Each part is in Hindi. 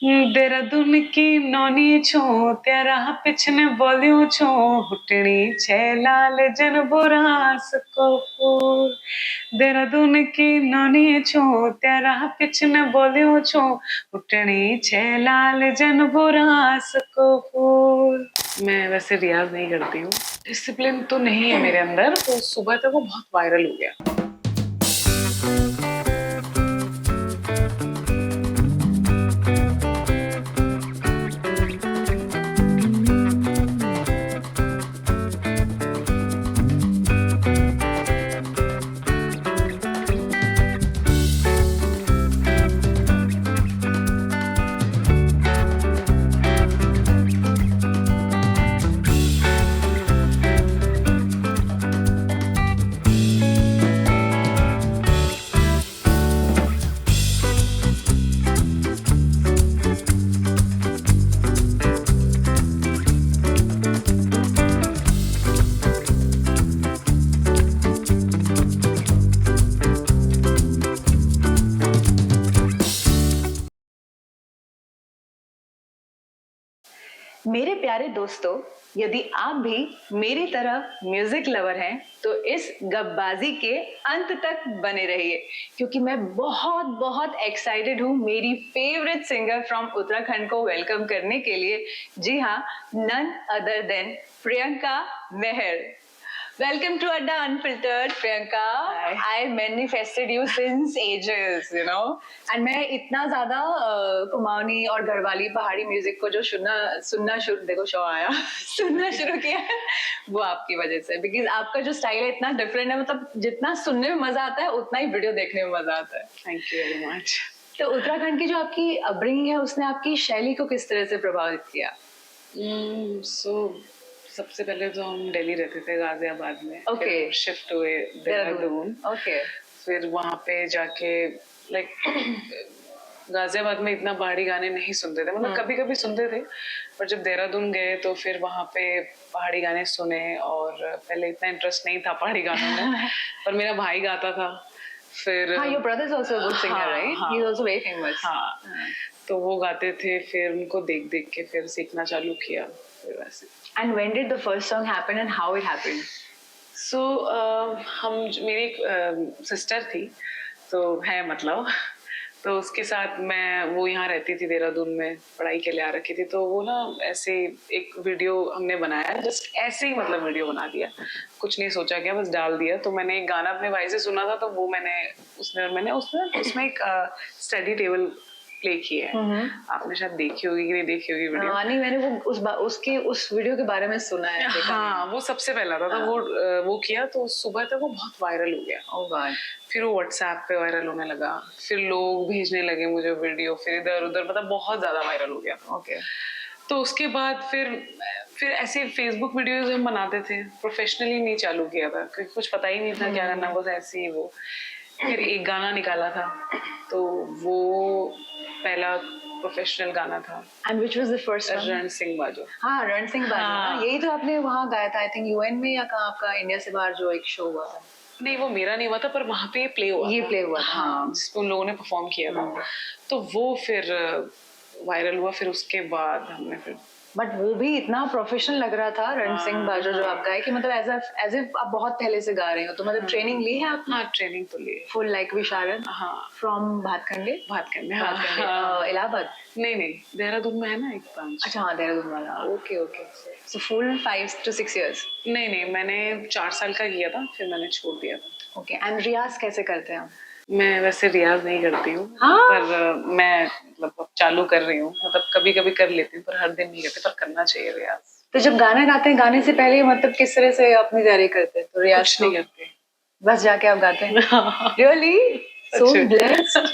देहरादून की नौनी छो त्यारा पिछने बोलियो छो हुटनी छे लाल जन बोरास को फूल। देहरादून की नौनी छो त्यारा पिछने बोलियो छो हुटनी छे लाल जन बोरास को फूल। मैं वैसे रियाज नहीं करती हूँ, डिसिप्लिन तो नहीं है मेरे अंदर, तो सुबह तक वो बहुत वायरल हो गया। मेरे प्यारे दोस्तों, यदि आप भी मेरी तरह म्यूजिक लवर हैं तो इस गप्पाबाजी के अंत तक बने रहिए, क्योंकि मैं बहुत बहुत एक्साइटेड हूँ मेरी फेवरेट सिंगर फ्रॉम उत्तराखंड को वेलकम करने के लिए। जी हाँ, none other than Priyanka Mehar. Welcome to Adda Unfiltered, Priyanka. I manifested you since ages, you know. And मैं इतना ज़्यादा कुमाऊनी और गढ़वाली पहाड़ी म्यूजिक को जो सुनना शुरू देखो शो आया सुनना शुरू किया है वो आपकी वजह से, बिकॉज आपका जो स्टाइल है इतना डिफरेंट है, मतलब जितना सुनने में मजा आता है उतना ही वीडियो देखने में मजा आता है। Thank you very much. तो उत्तराखंड की जो आपकी अपब्रिंगिंग है उसने आपकी शैली को किस तरह से प्रभावित किया? सबसे पहले तो हम दिल्ली रहते थे, गाजियाबाद में। ओके। शिफ्ट हुए देहरादून। ओके। फिर वहाँ पे जाके लाइक गाजियाबाद में इतना पहाड़ी गाने नहीं सुनते थे, मतलब कभी कभी सुनते थे, पर जब देहरादून गए तो फिर वहाँ पे पहाड़ी गाने सुने। और पहले इतना इंटरेस्ट नहीं था पहाड़ी गानों में पर मेरा भाई गाता था। फिर हाँ, your brother is also a good singer, right? He is also very famous. हाँ, तो वो गाते थे, फिर उनको देख देख के फिर सीखना चालू किया फिर वैसे। And when did the first song happen and how it happened? So मेरी एक सिस्टर थी, तो है मतलब तो उसके साथ वो यहाँ रहती थी देहरादून में, पढ़ाई के लिए आ रखी थी। तो वो ना ऐसे एक वीडियो हमने बनाया, जस्ट ऐसे ही मतलब वीडियो बना दिया, कुछ नहीं सोचा क्या, बस डाल दिया। तो मैंने एक गाना अपने भाई से सुना था, तो वो मैंने उसमें एक स्टडी टेबल प्ले की है। आपने शायद देखी होगी कि नहीं देखी होगी वीडियो। नहीं, मैंने उस वीडियो के बारे में सुना है। हाँ, वो सबसे पहला था। तो वो किया, तो सुबह तक वो बहुत वायरल हो गया। ओह गॉड। फिर वो व्हाट्सएप पे वायरल होने लगा, फिर लोग भेजने लगे मुझे वीडियो, फिर इधर उधर, मतलब बहुत ज्यादा वायरल हो गया। ओके। तो उसके बाद फिर ऐसे फेसबुक वीडियोज हम बनाते थे, प्रोफेशनली नहीं चालू किया था क्योंकि कुछ पता ही नहीं था क्या करना, बस ऐसे ही वो। फिर एक गाना निकाला था, तो वो पहला प्रोफेशनल गाना था। And which was the first one? रण सिंह बाजो। हाँ, रण सिंह बाजो। हाँ। यही तो आपने वहाँ गाया था, आई थिंक यूएन में या कहाँ आपका इंडिया से बाहर जो एक शो हुआ था। नहीं, वो मेरा नहीं हुआ था, पर वहाँ पे प्ले हुआ था। हाँ, जिसपे उन लोगों ने परफॉर्म किया था। तो वो फिर वायरल हुआ। फिर उसके बाद हमने फिर, बट वो भी इतना प्रोफेशनल लग रहा था रण सिंह बाजो जो आप गाए, कि मतलब एज इफ आप बहुत पहले से गा रहे हो। तो मतलब ट्रेनिंग ली है आपने? हाँ, ट्रेनिंग तो ली। फुल लाइक विशारद? हाँ। फ्रॉम भातखंडे? इलाहाबाद? नहीं, देहरादून में है ना एक ब्रांच। अच्छा, हाँ, देहरादून वाला। Okay okay. So full 5 to 6 years? नहीं, मैंने 4 साल का किया था, फिर मैंने छोड़ दिया था। ओके। एंड रियाज कैसे करते हैं आप? मैं वैसे रियाज नहीं करती हूँ। हाँ? पर मैं मतलब चालू कर रही हूँ, मतलब कभी कभी कर लेती हूँ, पर हर दिन नहीं करती, पर करना चाहिए रियाज। तो जब गाना गाते हैं, गाने से पहले मतलब किस तरह से अपनी तैयारी करते हैं? तो रियाज कुछ नहीं करते, बस जाके आप गाते हैं? Really? So blessed,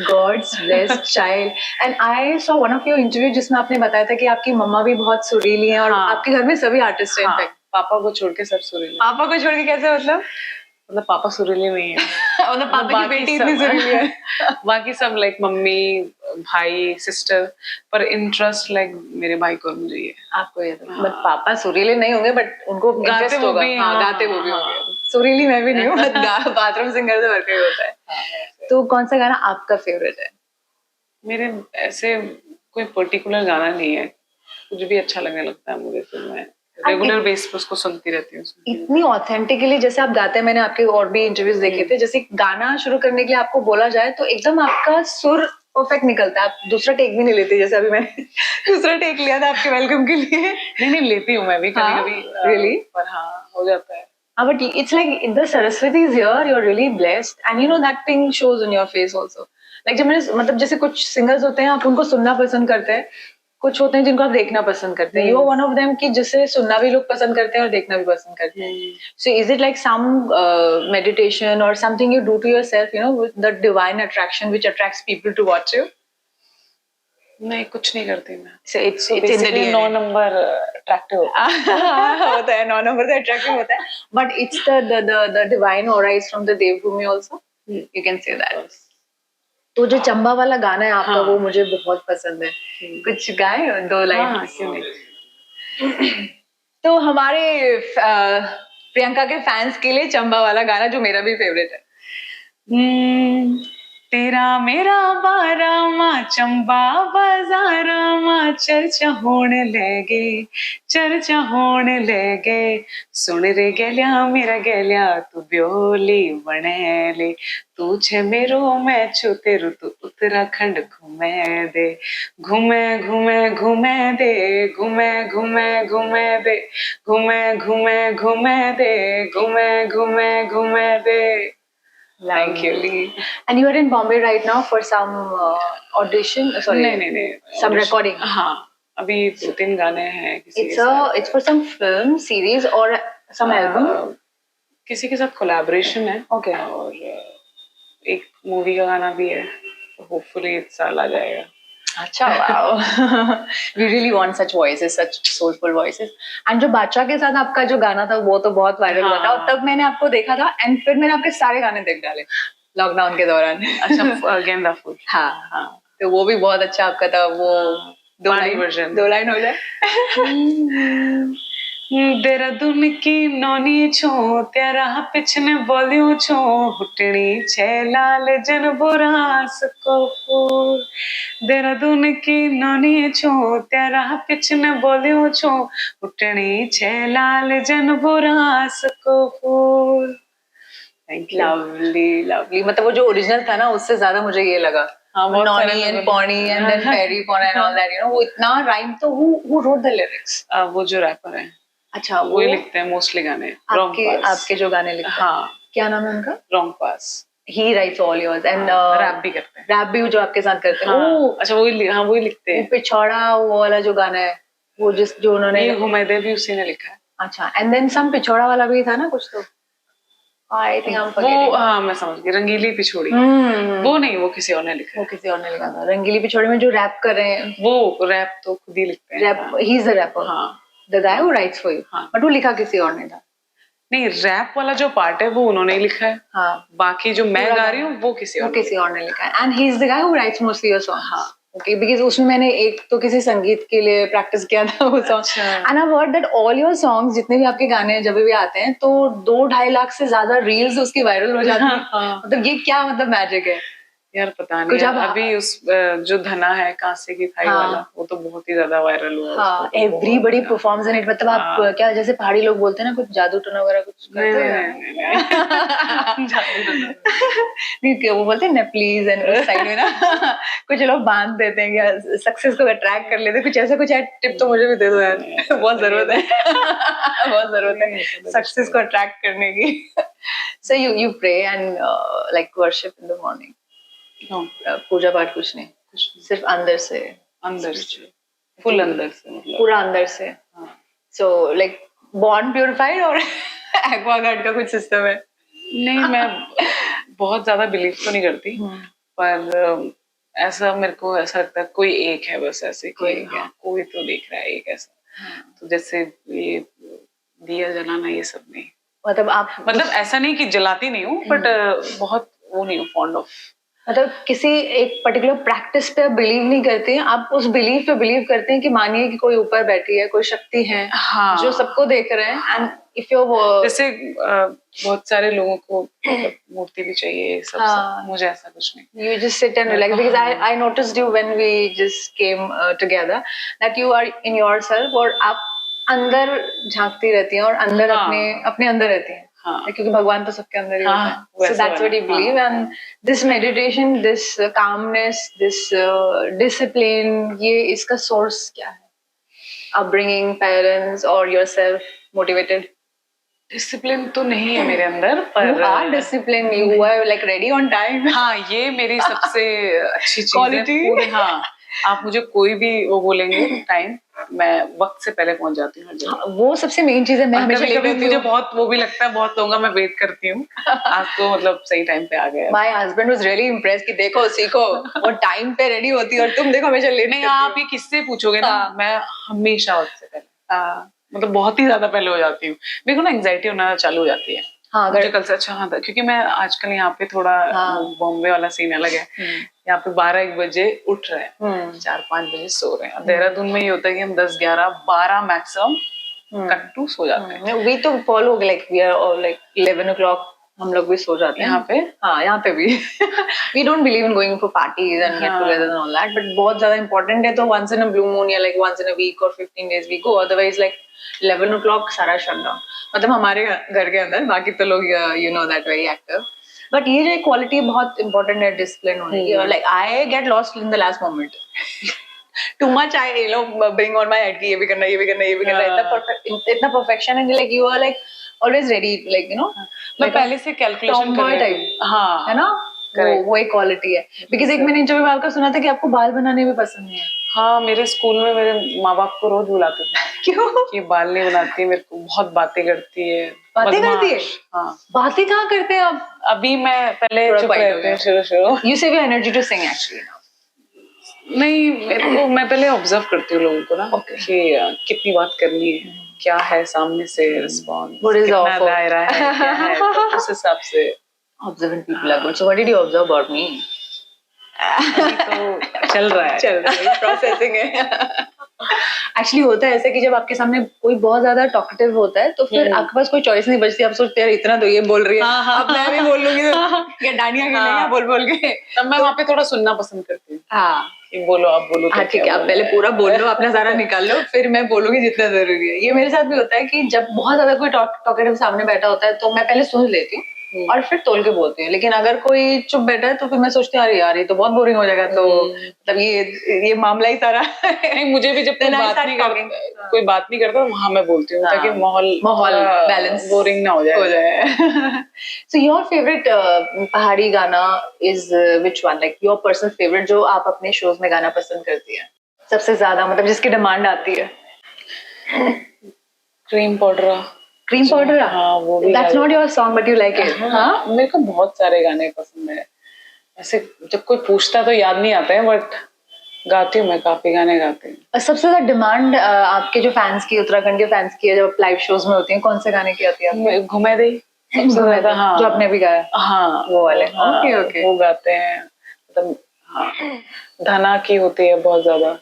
God's blessed child. And I saw one of your interview जिसमें आपने बताया था कि आपकी मम्मा भी बहुत सुरीली हैं और आपके घर में सभी आर्टिस्ट हैं। हाँ, पापा को छोड़ के सब सुरीले। पापा को छोड़ के कैसे? मतलब पापा सुरीले नहीं है। मतलब पापा की बेटी इतनी सुरीली है। बाकी सब लाइक मम्मी, भाई, सिस्टर, पर इंटरेस्ट लाइक मेरे भाई को और मुझे ये। आपको ये था। बट पापा सुरीले नहीं होंगे, बट उनको इंटरेस्ट होगा। हाँ, गाते वो भी होंगे। सुरीली मैं भी नहीं हूँ, बाथरूम सिंगर तो वर्क ही होता है। तो कौन सा गाना आपका फेवरेट है? मेरे ऐसे कोई पर्टिकुलर गाना नहीं है, कुछ भी अच्छा लगने लगता है मुझे, फिर मैं रेगुलर बेस पे उसको सुनती रहती हूँ। इतनी ऑथेंटिकली जैसे आप गाते हैं, मैंने आपके और भी इंटरव्यूज देखे थे, जैसे गाना शुरू करने के लिए आपको बोला जाए तो एकदम आपका सुर परफेक्ट निकलता है, आप दूसरा टेक भी नहीं लेते, जैसे अभी मैंने दूसरा टेक लिया था आपके वेलकम के लिए। नहीं लेती हूँ मैं भी कभी कभी, really? पर हाँ हो जाता है। But it's like the Saraswati is here, you're really blessed, and you know that thing shows on your face also. Like जब मैंने मतलब जैसे कुछ सिंगर्स होते हैं आप उनको सुनना पसंद करते हैं, कुछ होते हैं जिनको आप देखना पसंद करते हैं. You are one of them कि जिसे सुनना भी लोग पसंद करते हैं और देखना भी पसंद करते हैं. So is it like some meditation or something you do to yourself, you know, with the divine attraction which attracts people to watch you? नहीं कुछ नहीं करती मैं. So it's in the DNA. 9 number attractive होता है, 9 नंबर तो अट्रैक्टिव होता है, but it's the divine aura is from the Devbhoomi also. You can say that. तो जो चंबा वाला गाना है आपका, वो मुझे बहुत पसंद है. कुछ गाए 2 लाइन? क्यों नहीं. तो हमारे प्रियंका के फैंस के लिए चंबा वाला गाना जो मेरा भी फेवरेट है. तेरा मेरा बारामा चंबा बाजारामा चर्चा होने लगे, चर्चा होने लगे. सुन रे गैलिया मेरा गैलिया तू ब्योली बने ले, तू छे मेरो मैं छु तेरू तू उत्तराखंड घूमे दे, घूमे घूमे घूमे दे, घूमे घूमे घूमे दे, घूमे घूमे घूमे दे, घूमे घूमे घूमे दे. Thank you. And you are in Bombay right now for some audition? Sorry. नहीं. Some recording. हाँ. अभी 2-3 गाने हैं. It's for some film series or some album? किसी के साथ collaboration है. Okay. और एक मूवी का गाना भी है. Hopefully इस साल आ जाएगा. अच्छा, wow. We really want such voices, such soulful voices. And जो बादशाह के साथ आपका जो गाना था वो तो बहुत वायरल हुआ था, और तब मैंने आपको देखा था एंड फिर मैंने आपके सारे गाने देख डाले लॉकडाउन के दौरान. अच्छा, गेंदा फूल. हाँ. तो वो भी बहुत अच्छा आपका था. वो 2 लाइन हो जाए. देहरादून की नौनी छो तेरा पिछने बोलियो छो, हुटनी छे लाल जन बुरास को फूल. देहरादून की नौनी छो तेरा पिछने बोलियो छो, हुटनी छे लाल जन बुरास को फूल. लवली. मतलब वो जो ओरिजिनल था ना उससे ज्यादा मुझे ये लगा. नॉनी एंड पॉनी एंड देन पेरी पॉन and all that, you know, वो इतना राइम. तो who wrote the lyrics? वो जो रैपर है. अच्छा, वो ही लिखते हैं मोस्टली गाने. आपके जो गाने लिखते हैं. हाँ. क्या नाम है उनका? रॉन्ग पास. He writes all yours and rap भी करते हैं. रैप भी जो आपके साथ करते हैं. अच्छा, वही लिखते हैं. पिछौड़ा वो वाला जो गाना है, वो जो उन्होंने हुमैदे भी उसी ने लिखा है. अच्छा. एंड देन सम पिछौड़ा वाला भी था ना कुछ, तो आई थिंक हम वो, हाँ मैं समझ गई. रंगीली पिछोड़ी. वो नहीं, वो किसी और ने लिखा. वो किसी और ने लिखा था. रंगीली पिछोड़ी में जो रैप कर रहे हैं, वो रैप तो खुद ही लिखते हैं. Rap, he is the rapper. हाँ. The guy who writes for you. हाँ. बट वो लिखा किसी और ने था. नहीं, रैप वाला जो पार्ट है वो उन्होंने ही लिखा है. हाँ. बाकी जो मैं गा रही हूँ वो किसी और ने लिखा है. And he is the guy who writes mostly your songs. हाँ. Okay, because उसमें मैंने एक तो किसी संगीत के लिए प्रैक्टिस किया था वो song. And I've heard that all your songs, जितने भी आपके गाने जब भी आते हैं तो 2-2.5 लाख से ज्यादा रील्स उसकी वायरल हो जाती हैं. मतलब ये क्या मतलब मैजिक है यार? पता नहीं. अभी उस जो धना है कांसे की थाई वाला, वो तो बहुत ही ज्यादा वायरल हुआ. हाँ, एवरीबॉडी परफॉर्म्स इन इट. मतलब आप क्या, जैसे पहाड़ी लोग बोलते हैं ना, कुछ जादू टोना वगैरह कुछ करते हैं? नहीं, वो बोलते हैं ना प्लीज एंड उस साइड में ना कुछ लोग बांध देते हैं क्या, सक्सेस को अट्रैक्ट कर लेते हैं. कुछ ऐसा कुछ है टिप तो मुझे भी दे दो यार. बहुत जरूरत है. बहुत जरूरत है सक्सेस को अट्रैक्ट करने की. So you pray and like worship in the morning? पूजा पाठ कुछ नहीं, सिर्फ अंदर से फुल अंदर से, मतलब पूरा अंदर से. सो लाइक बॉर्न प्यूरिफाइड और एक्वागार्ड का कुछ सिस्टम है? नहीं, मैं बहुत ज्यादा बिलीव तो नहीं करती, पर ऐसा मेरे को ऐसा लगता है कोई एक है बस. ऐसे कोई तो देख रहा है एक ऐसा. तो जैसे ये दिया जलाना ये सब नहीं. मतलब आप ऐसा नहीं कि जलाती नहीं हूँ, बट बहुत वो नहीं हूँ फॉन्ड ऑफ मतलब किसी एक पर्टिकुलर प्रैक्टिस पे आप बिलीव नहीं करते हैं, आप उस बिलीव पे बिलीव करते हैं कि मानिए कि कोई ऊपर बैठी है, कोई शक्ति है हाँ जो सबको देख रहे हैं, एंड इफ यू जैसे बहुत सारे लोगों को मतलब मूर्ति भी चाहिए सब हाँ. सब, मुझे ऐसा कुछ नहीं। you just sit and relax, because I noticed you when we just came together that you are in yourself, और आप अंदर झांकती रहती हैं और अंदर हाँ. अपने अपने अंदर रहती हैं, हाँ. क्योंकि भगवान तो सबके अंदर ही होता है. हाँ, So वैसे that's what वाला, you believe, and this meditation, this calmness, this discipline, ये इसका source क्या है? Upbringing, parents, or yourself motivated? Discipline तो नहीं है मेरे अंदर, पर You are disciplined, you are like ready on time. हाँ ये मेरी सबसे अच्छी चीज है Quality. पूरे। हाँ आप मुझे कोई भी वो बोलेंगे टाइम, मैं वक्त से पहले पहुंच जाती हूँ हर जगह। वो सबसे मेन चीज है, मैं हमेशा कभी लेट कभी होती मुझे हूँ. बहुत वो भी लगता है, बहुत लोगों का मैं वेट करती हूँ, आज तो मतलब सही टाइम पे आ गया। My husband was really impressed कि देखो सीखो, वो टाइम पे रेडी होती है और तुम देखो हमेशा लेट नहीं आप ये किससे पूछोगे ना, हाँ. मैं हमेशा वक्त से पहले, मतलब बहुत ही ज्यादा पहले हो जाती हूँ। मेरे को ना एंजाइटी होना चालू हो जाती है। हाँ, मुझे कल से अच्छा हाँ था, क्योंकि मैं आजकल यहाँ पे थोड़ा बॉम्बे वाला सीन अलग है। यहाँ पे 12-1 बजे उठ रहे हैं, 4-5 बजे सो रहे हैं। देहरादून में ये होता है कि हम 10-11-12 मैक्सिमम कट्टू सो जाते हैं। वी तो follow like we are like 11 o'clock हम लोग भी सो जाते हैं यहाँ पे। हाँ यहाँ पे भी we don't believe in going for parties and get together and all that, but बहुत ज्यादा इंपॉर्टेंट है तो once in a blue moon या like once in a week और 15 days we go, otherwise like 11 o'clock सारा शट डाउन। मतलब हमारे घर के अंदर, बाकी तो लोग you know that very active, but ये जो क्वालिटी बहुत इंपॉर्टेंट है डिसिप्लिन होने की, और like I get lost in the last moment too much, I you know bring on my head कि ये भी करना, ये भी करना, ये भी करना, इतना परफेक्शन है, like you are like always ready, like you know मैं पहले से कैलकुलेशन कर रही थी। हाँ है ना, वो एक क्वालिटी है। बिकॉज एक मैंने इंटरव्यू में आपका सुना था कि आपको बाल बनाने भी पसंद नहीं है। हाँ मेरे स्कूल में मेरे माँ बाप को रोज बुलाते थे। क्यों? कि बाल नहीं बनाती, मेरे को बहुत बातें करती है। बातें करती है? हाँ बातें कहाँ करते हैं आप? अभी मैं पहले चुप रहती हूँ शुरू। You save your energy to sing actually now. नहीं मेरे को, मैं पहले ऑब्जर्व करती हूँ लोगों को ना, कि कितनी बात करनी है, क्या है सामने से रिस्पॉन्स, कितना दायरा है, क्या है, तो उस हिसाब से। Observant people are good. So what did you observe about me? तो चल रहा है प्रोसेसिंग है। एक्चुअली होता है ऐसा कि जब आपके सामने कोई बहुत ज्यादा टॉकेटिव होता है तो फिर आपके पास कोई चॉइस नहीं बचती, आप सोचते हैं इतना तो ये बोल रही है, अब मैं भी बोल लूंगी या डांडिया खेलेंगे बोल बोल के। तब मैं वहाँ पे थोड़ा सुनना पसंद करती हूँ। हाँ बोलो आप बोलो। हाँ ठीक है, आप पहले पूरा बोल लो, अपना सारा निकाल लो, फिर मैं बोलूंगी जितना जरूरी है। ये मेरे साथ भी होता है कि जब बहुत ज्यादा कोई टॉकेटिव सामने बैठा होता है तो मैं पहले सुन लेती हूँ और फिर तोल के बोलती हूँ, लेकिन अगर कोई चुप बैठा है तो फिर मैं सोचती हूँ अरे यार ये तो बहुत बोरिंग हो जाएगा, तो मतलब ये मामला ही सारा नहीं। मुझे भी जब कोई बात नहीं करता वहां मैं बोलती हूँ ताकि माहौल बैलेंस बोरिंग ना हो जाए। So your favorite पहाड़ी गाना is which one, like your personal favorite जो आप अपने शोज में गाना पसंद करती है सबसे ज्यादा, मतलब जिसकी डिमांड आती है? Cream powder. क्रीम पाउडर, हाँ वो भी। That's not your song but you like it. हाँ मेरे को बहुत सारे गाने पसंद है, ऐसे जब कोई पूछता तो याद नहीं आता है, बट गाती हूँ मैं, काफी गाने गाती हूँ। सबसे ज्यादा डिमांड आपके जो फैंस की, उत्तराखंड के फैंस की है जब लाइव शोज में होती है, कौन से गाने की आती है? घुमे दे सबसे ज्यादा। हाँ जो आपने भी गाया। हाँ वो वाले। ओके ओके वो गाते हैं, मतलब हाँ धना की होती है बहुत ज्यादा।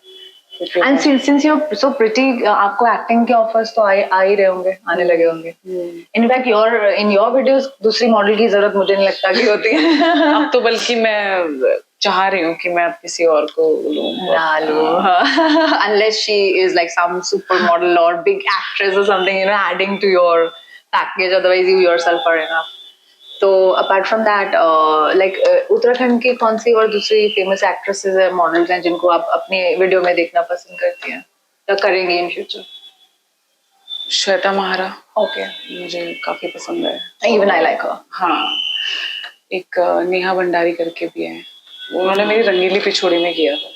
And since you're so pretty, आपको एक्टिंग के ऑफर्स तो आ ही रहे होंगे, आने लगे होंगे। इनफैक्ट in your videos दूसरी मॉडल की जरूरत मुझे नहीं लगता कि होती है। अब तो बल्कि मैं चाह रही हूँ कि मैं किसी और को लूँ, unless she is like some supermodel or big actress or something, you know, adding to your package, otherwise you yourself are enough. तो apart from that like Uttarakhand की कौन सी और दूसरी फेमस एक्ट्रेसेस है, मॉडल्स हैं जिनको आप अपने वीडियो में देखना पसंद करती हैं या करेंगी इन फ्यूचर? श्वेता महारा। ओके मुझे काफी पसंद है। इवन आई लाइक हर। हाँ एक नेहा भंडारी करके भी है, उन्होंने मेरी रंगीली पिछोड़ी में किया था।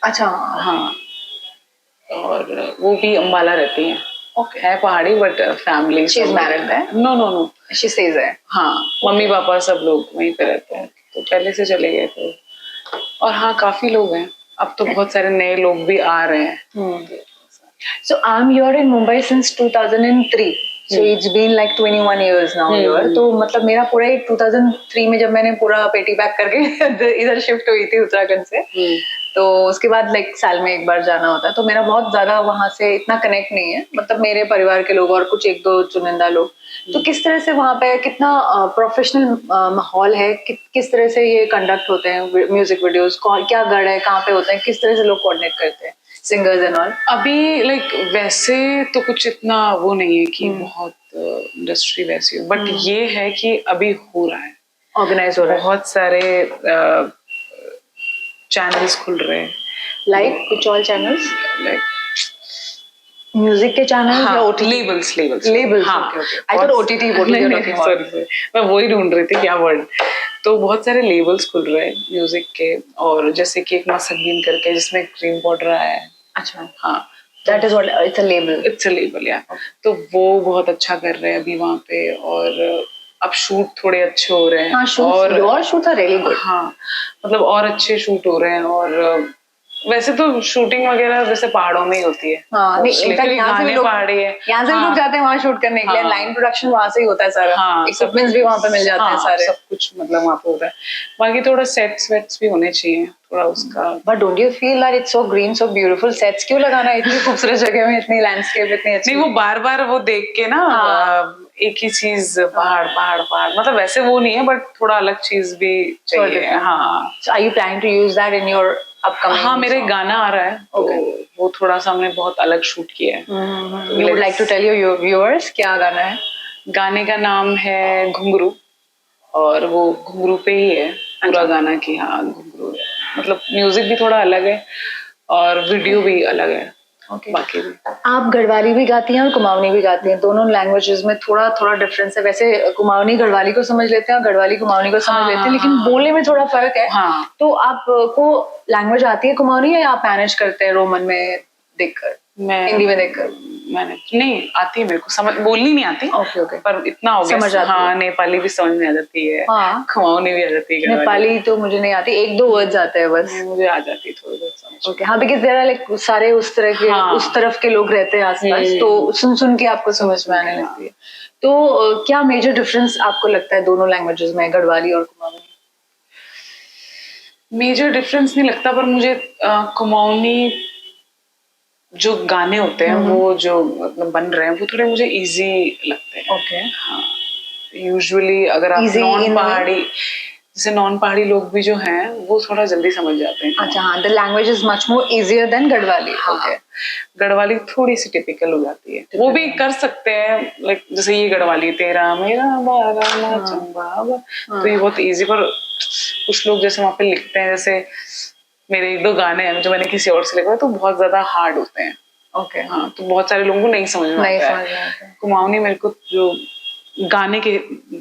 अच्छा हाँ और वो भी अम्बाला रहती हैं। ओके है पहाड़ी but family she is married है? नो शी स्टेज है। हाँ मम्मी पापा सब लोग वहीं पे रहते हैं, तो पहले से चले गए थे। और हाँ काफी लोग हैं, अब तो बहुत सारे नए लोग भी आ रहे हैं। So I'm here in Mumbai since 2003. So it's been like 21 years now here. तो मतलब मेरा पूरा ही 2003 में जब मैंने पूरा पेटी पैक करके इधर शिफ्ट हुई थी उत्तराखंड से, तो उसके बाद लाइक साल में एक बार जाना होता है, तो मेरा बहुत ज्यादा वहां से इतना कनेक्ट नहीं है, मतलब मेरे परिवार के लोग और कुछ एक दो चुनिंदा लोग। तो किस तरह से वहां पे कितना प्रोफेशनल माहौल है, किस तरह से ये कंडक्ट होते हैं म्यूजिक वीडियोस, क्या गढ़ है, कहाँ पे होते हैं, किस तरह से लोग कोऑर्डिनेट करते हैं सिंगर्स एंड ऑल? अभी लाइक वैसे तो कुछ इतना वो नहीं है कि बहुत इंडस्ट्री वैसी हो, बट ये है कि अभी हो रहा है, ऑर्गेनाइज हो रहा है, बहुत सारे चैनल्स खुल रहे हैं। लाइक कुछ ऑल चैनल्स, लाइक म्यूजिक के चैनल या ओटीटी? लेबल्स हाँ, आई थॉट ओटीटी बोल रही थी। सॉरी, मैं वही ढूंढ रही थी क्या वर्ड। तो बहुत सारे लेबल्स खुल रहे हैं म्यूजिक के, और जैसे कि एक संगीन करके जिसमें क्रीम पाउडर आया है। अच्छा, हाँ, that is what it's a label या। तो वो बहुत अच्छा कर रहे हैं अभी वहाँ पे, और अब शूट थोड़े अच्छे हो रहे हैं। हाँ, और your shoot are really good. हाँ, मतलब और अच्छे शूट हो रहे हैं, और वैसे तो शूटिंग वगैरह वैसे पहाड़ों में ही होती है। हाँ, नहीं, इनफैक्ट यहाँ से भी लोग पहाड़ी है, यहाँ से भी लोग जाते हैं वहाँ शूट करने के लिए। लाइन प्रोडक्शन वहाँ से ही होता है सारा। हाँ, इक्विपमेंट्स भी वहाँ पे मिल जाते हैं सारे, सब कुछ मतलब वहाँ पे होता है। बाकी थोड़ा सेट्स वेट्स भी होने चाहिए थोड़ा उसका। But don't you feel that it's so green, so beautiful? Sets क्यों लगाना इतनी खूबसूरत जगह में, इतनी लैंडस्केप इतनी अच्छी? नहीं, वो बार बार वो देख के ना एक ही चीज पहाड़ पहाड़ पहाड़, मतलब वैसे वो नहीं है, बट थोड़ा अलग चीज भी चाहिए। हाँ, so are you planning to use that in your upcoming? हाँ, मेरा एक गाना आ रहा है, तो वो थोड़ा सा हमने बहुत अलग शूट किया है। You would like to tell your viewers क्या गाना है? गाने का नाम है घुंघरू, और वो घुंघरू पे ही है पूरा गाना की। हाँ, घुंघरू है, मतलब म्यूजिक भी थोड़ा अलग है और वीडियो भी अलग है। बाकी भी आप गढ़वाली भी गाती हैं और कुमाऊनी भी गाती हैं, दोनों लैंग्वेजेस में थोड़ा थोड़ा डिफरेंस है। वैसे कुमाऊनी गढ़वाली को समझ लेते हैं और गढ़वाली कुमाऊनी को समझ लेते हैं, लेकिन बोलने में थोड़ा फर्क है। तो आपको लैंग्वेज आती है कुमाऊनी, या आप मैनेज करते हैं रोमन में देखकर, हिंदी में देखकर? मैंने नहीं आती है, मेरे को समझ बोलनी नहीं आती। ओके, पर इतना हो गया समझ आती है। हाँ, नेपाली भी समझ में आ जाती है, कुमाऊनी भी आ जाती है। नेपाली तो मुझे नहीं आती, एक दो वर्ड्स आते हैं बस। मुझे आ जाती है थोड़ी बहुत समझ। ओके, हाँ, बिकॉज़ देयर आर लाइक सारे उस तरह के उस तरफ के लोग रहते हैं आसपास, तो सुन सुन के आपको समझ में आने लगती है। तो क्या मेजर डिफरेंस आपको लगता है दोनों लैंग्वेजेस में, गढ़वाली और कुमाऊनी? मेजर डिफरेंस नहीं लगता, पर मुझे कुमाऊनी जो गाने होते हैं वो जो मतलब बन रहे हैं वो थोड़े मुझे इजी लगते हैं। ओके, हाँ, यूजुअली अगर आप नॉन पहाड़ी, जैसे नॉन पहाड़ी लोग भी जो हैं वो थोड़ा जल्दी समझ जाते हैं। अच्छा, हाँ, the language is much more easier than Garhwali. Okay, Garhwali थोड़ी सी टिपिकल हो जाती है, वो भी कर सकते हैं, लाइक जैसे ये गढ़वाली तेरा मेरा बारा चंबा, तो ये बहुत इजी। पर कुछ लोग जैसे वहाँ पे लिखते हैं, जैसे मेरे एक दो गाने हैं जो मैंने किसी और से लिखा है, तो बहुत ज्यादा हार्ड होते हैं। ओके, हाँ, तो बहुत सारे लोगों को नहीं समझ में आता है। कुमाऊनी मेरे को जो गाने के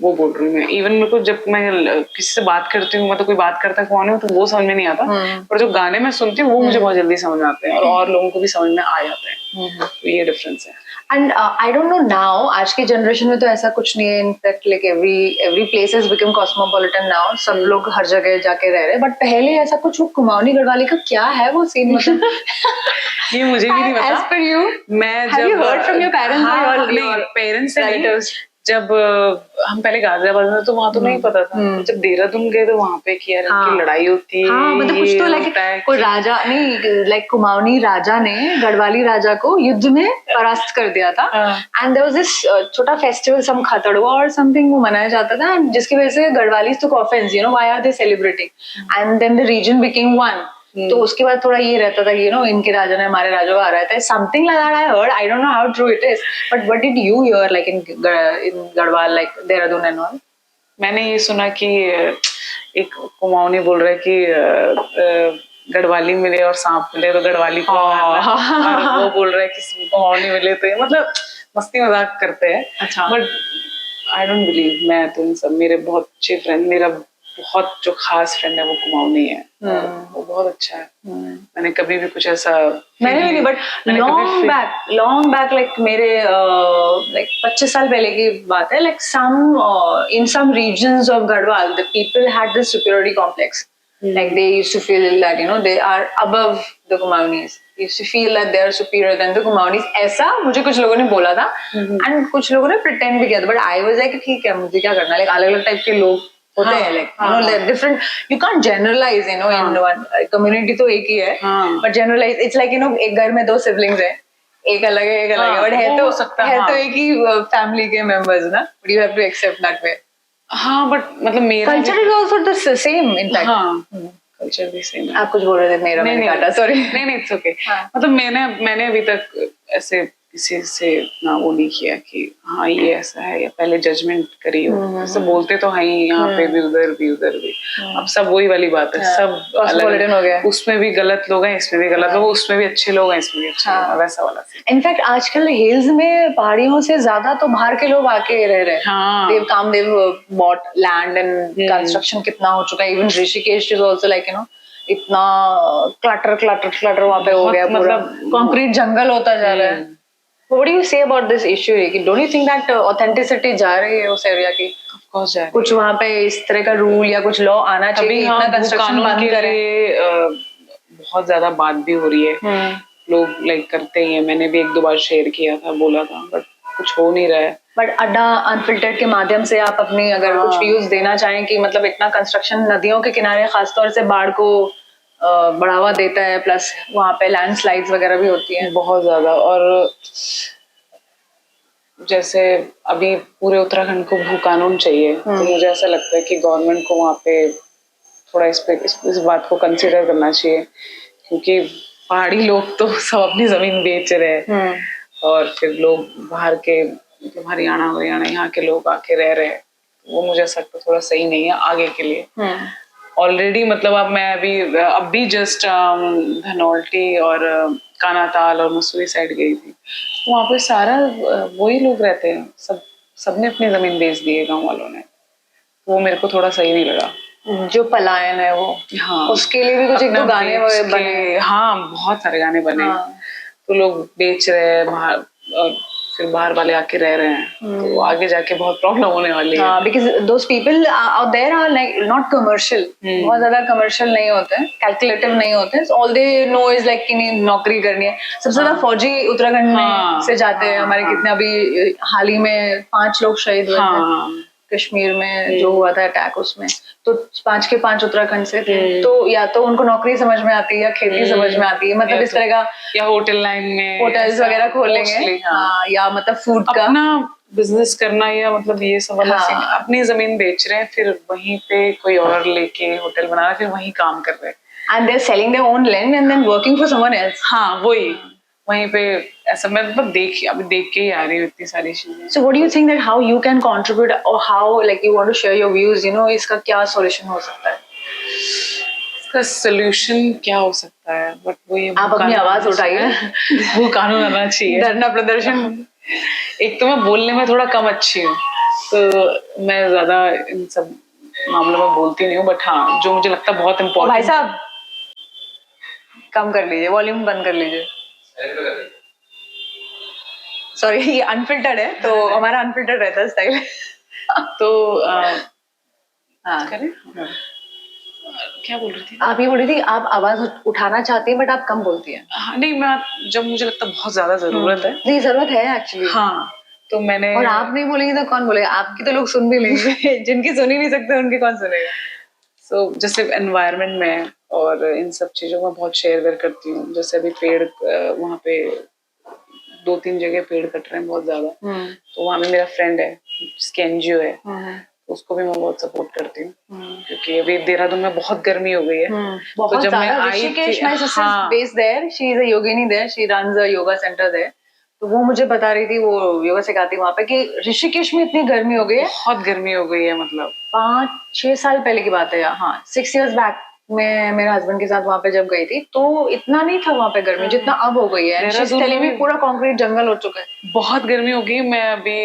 वो बोल रही हूँ मैं, इवन मेरे को जब मैं किसी से बात करती हूँ, मतलब कोई बात करता है कुमाऊनी में, तो वो समझ में नहीं आता, पर जो गाने मैं सुनती हूँ वो मुझे बहुत जल्दी समझ में आते हैं, और लोगों को भी समझ में आ जाते हैं। तो ये डिफरेंस है। And I don't know now, आज की जनरेशन में तो ऐसा कुछ नहीं है। In fact like every place has become cosmopolitan now, सब लोग हर जगह जाके रह रहे हैं, बट पहले ऐसा कुछ, वो कुमाऊनी गढ़वाली का क्या है वो सीन, मतलब ये मुझे भी नहीं पता। As per you, मैं have you heard from your parents? हाँ, नहीं, पेरेंट्स से नहीं। जब हम पहले गाजियाबाद में, तो वहाँ तो नहीं पता था। जब देहरादून गए तो वहाँ पे किया इनकी लड़ाई होती है। हाँ, मतलब कुछ तो लाइक कोई राजा नहीं, लाइक कुमाऊनी राजा ने गढ़वाली राजा को युद्ध में परास्त कर दिया था, एंड देयर वाज दिस छोटा फेस्टिवल, सम खतड़वा और समथिंग, वो मनाया जाता था, जिसकी वजह से Garhwali took offence, you know, why are they celebrating, and then the region became one. तो उसके बाद थोड़ा ये रहता था, यू नो, इनके राजा ने हमारे राजा को हराया था, something like that I heard. I don't know how true it is, but what did you here like in Garhwal, like Dehradun and all? मैंने ये सुना कि एक कुमाऊनी बोल रहा है कि गढ़वाली मिले और सांप मिले तो गढ़वाली को मारना, और वो बोल रहा है कि कुमाऊनी मिले तो, मतलब मस्ती मजाक करते हैं। अच्छा, बट आई डोंट बिलीव। मैं तो इन सब, मेरे बहुत अच्छे फ्रेंड, मेरा बहुत जो खास फ्रेंड है वो कुमाऊनी है, वो बहुत अच्छा है। मैंने कभी भी कुछ ऐसा, मैंने भी नहीं, बट लॉन्ग बैक लाइक मेरे लाइक 25 साल पहले की बात है, like some in some reasons of Garhwal the people had this superiority complex, Like they used to feel that they are above the Kumaonis. They used to feel that they are superior than the Kumaonis. ऐसा मुझे कुछ लोगों ने बोला था, and कुछ लोगों ने pretend भी किया था. But I was like ठीक है, मुझे क्या करना? Like अलग-अलग type के लोग होते हैं, like they're different. You can't generalize, in one community तो एक ही है. But generalize, it's like एक घर में 2 siblings हैं. एक अलग है, एक अलग है. But है तो एक ही family के members ना. But you have to accept that way. हाँ, but मतलब मेरा Culture is also the same in fact. हाँ, कल्चर भी सेम है. आप कुछ बोल रहे थे, मैंने काटा, सॉरी. नहीं, इट्स ओके. मतलब मैंने अभी तक ऐसे किसी से ना वो नहीं किया कि हाँ ये ऐसा है, या पहले जजमेंट करी हो. सब बोलते तो हैं यहाँ पे भी, उधर भी. अब सब वही वाली बात है. सब अलग हो गया. उसमें भी गलत लोग हैं, इसमें भी गलत लोग, उसमें भी अच्छे लोग हैं, इसमें भी अच्छे लोग हैं, वैसा वाला. इनफैक्ट आजकल हिल्स में पहाड़ियों से ज्यादा तो बाहर के लोग आके रह रहे हैं. They've bought land and construction कितना हो चुका है. Even Rishikesh is also like इतना क्लटर वहाँ पे हो गया. मतलब कंक्रीट जंगल होता जा रहा है. What do you say about this issue? Don't you think that authenticity जा रही है उस एरिया की? Of course जा रही है. कुछ वहाँ पे इस तरह का रूल या कुछ लॉ आना चाहिए. इतना कंस्ट्रक्शन बंद करें. बहुत ज्यादा बात भी हो रही है. लोग लाइक करते ही हैं. मैंने भी 1-2 बार शेयर किया था, बोला था, बट कुछ हो नहीं रहा है. बट अड्डा अनफिल्टर्ड के माध्यम से आप अपनी अगर कुछ व्यूज देना चाहें कि मतलब इतना कंस्ट्रक्शन नदियों के किनारे खासतौर से बाढ़ को बढ़ावा देता है, प्लस वहाँ पे लैंडस्लाइड्स वगैरह भी होती हैं बहुत ज्यादा. और जैसे अभी पूरे उत्तराखंड को भू कानून चाहिए, तो मुझे ऐसा लगता है कि गवर्नमेंट को वहाँ पे थोड़ा इस बात को कंसिडर करना चाहिए, क्योंकि पहाड़ी लोग तो सब अपनी जमीन बेच रहे हैं और फिर लोग बाहर के मतलब हरियाणा यहाँ के लोग आके रह रहे हैं. वो मुझे ऐसा लगता है थोड़ा सही नहीं है आगे के लिए. ऑलरेडी मतलब अब मैं अभी जस्ट धनौल्टी और कानाताल और मसूरी साइड गई थी. वहाँ पे सारा वही लोग रहते हैं. सबने अपनी जमीन बेच दी है गाँव वालों ने. वो मेरे को थोड़ा सही नहीं लगा. जो पलायन है वो, हाँ, उसके लिए भी कुछ 1-2 गाने बने. हाँ, बहुत सारे गाने बने. तो लोग बेच रहे हैं बाहर और फिर बाहर वाले आके रह रहे हैं. तो आगे जाके बहुत प्रॉब्लम होने वाली है. because those people out there are like not commercial. बहुत ज्यादा कमर्शियल नहीं होते हैं, कैलकुलेटिव नहीं होते हैं. all they know is like कि नहीं नौकरी करनी है. सबसे ज्यादा फौजी उत्तराखंड में से जाते हैं. हमारे कितने अभी हाल ही में 5 लोग शहीद हुए थे कश्मीर में जो हुआ था अटैक, उसमें तो 5 के 5 उत्तराखंड से थे. तो या तो उनको नौकरी समझ में आती है या खेती समझ में आती है. मतलब इस तरह का, या होटल लाइन में होटल्स वगैरह खोलेंगे, या मतलब फूड का अपना बिजनेस करना, या मतलब ये सब वाला सीन. अपनी जमीन बेच रहे हैं, फिर वहीं पे कोई और लेके होटल बना रहा है, फिर वहीं काम कर रहे हैं. and they're selling their own land and then working for someone else. हाँ, वहीं पे ऐसा मैं मतलब अभी देख के ही आ रही हूँ इतनी सारी चीजें. So what do you think that how you can contribute or how like you want to share your views, इसका क्या solution हो सकता है? इसका solution क्या हो सकता है? बट वो ये आप अपनी आवाज उठाइए. वो कानून आना चाहिए. धरना प्रदर्शन. एक तो मैं बोलने में थोड़ा कम अच्छी हूँ, तो मैं ज्यादा इन सब मामलों में बोलती नहीं हूँ. बट हाँ, जो मुझे लगता है बहुत इम्पोर्टेंट. भाई साहब कम कर लीजिए, वॉल्यूम बंद कर लीजिए. सॉरी, ये अनफिल्टर्ड है तो हमारा अनफिल्टर्ड रहता है स्टाइल. तो करें. क्या बोल रही थी आप? ये बोल रही थी आप आवाज उठाना चाहती हैं बट आप कम बोलती हैं. नहीं, मैं जब मुझे लगता है बहुत ज्यादा जरूरत है. नहीं, जरूरत है एक्चुअली. हाँ, तो मैंने. और आप नहीं बोलेंगी तो कौन बोलेगा? आपकी तो लोग सुन भी लेंगे. जिनकी सुन ही नहीं सकते उनकी कौन सुनेगा? So, जैसे एनवायरनमेंट में और इन सब चीजों में बहुत शेयर करती हूँ. जैसे अभी पेड़ वहाँ पे 2-3 जगह पेड़ कट रहे हैं बहुत ज्यादा. तो वहाँ पे मेरा फ्रेंड है जिसकी NGO है, उसको भी मैं बहुत सपोर्ट करती हूँ, क्योंकि अभी देहरादून में बहुत गर्मी हो गई है. तो जब मैं आई थी, my sister is based there, she is a yogini there, she runs a yoga center there. तो वो मुझे बता रही थी, वो योगा सिखाती वहाँ पे, कि ऋषिकेश में इतनी गर्मी हो गई है. बहुत गर्मी हो गई है. मतलब 5-6 साल पहले की बात है. हाँ, 6 years बैक मैं मेरे हस्बैंड के साथ वहाँ पे जब गई थी तो इतना नहीं था वहाँ पे गर्मी जितना अब हो गई है. देहरादून में पूरा कंक्रीट जंगल हो चुका है. बहुत गर्मी हो गई. मैं अभी